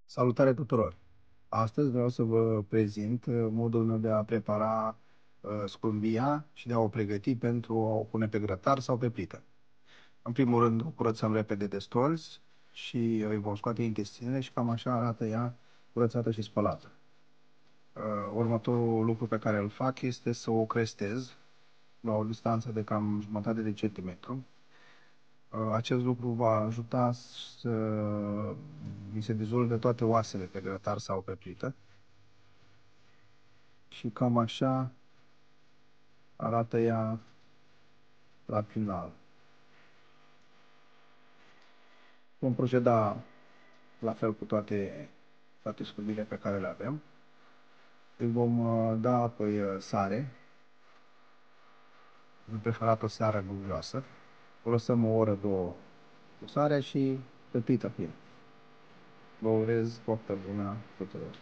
Salutare tuturor! Astăzi vreau să vă prezint modul meu de a prepara scrumbia și de a o pregăti pentru a o pune pe grătar sau pe plită. În primul rând, o curățăm repede de stolți și îi vom scoate intestinele și cam așa arată ea curățată și spălată. Următorul lucru pe care îl fac este să o crestez la o distanță de cam jumătate de centimetru. Acest lucru va ajuta să mi se dizolve toate oasele pe grătar sau pe plită. Și cam așa arată ea la final. Vom proceda la fel cu toate scurubile pe care le avem. Îi vom da apoi sare, în preferat o seară guvioasă. O lăsăm o oră, două cu sarea și pe plită plină. Vă urez poftă bună tuturor!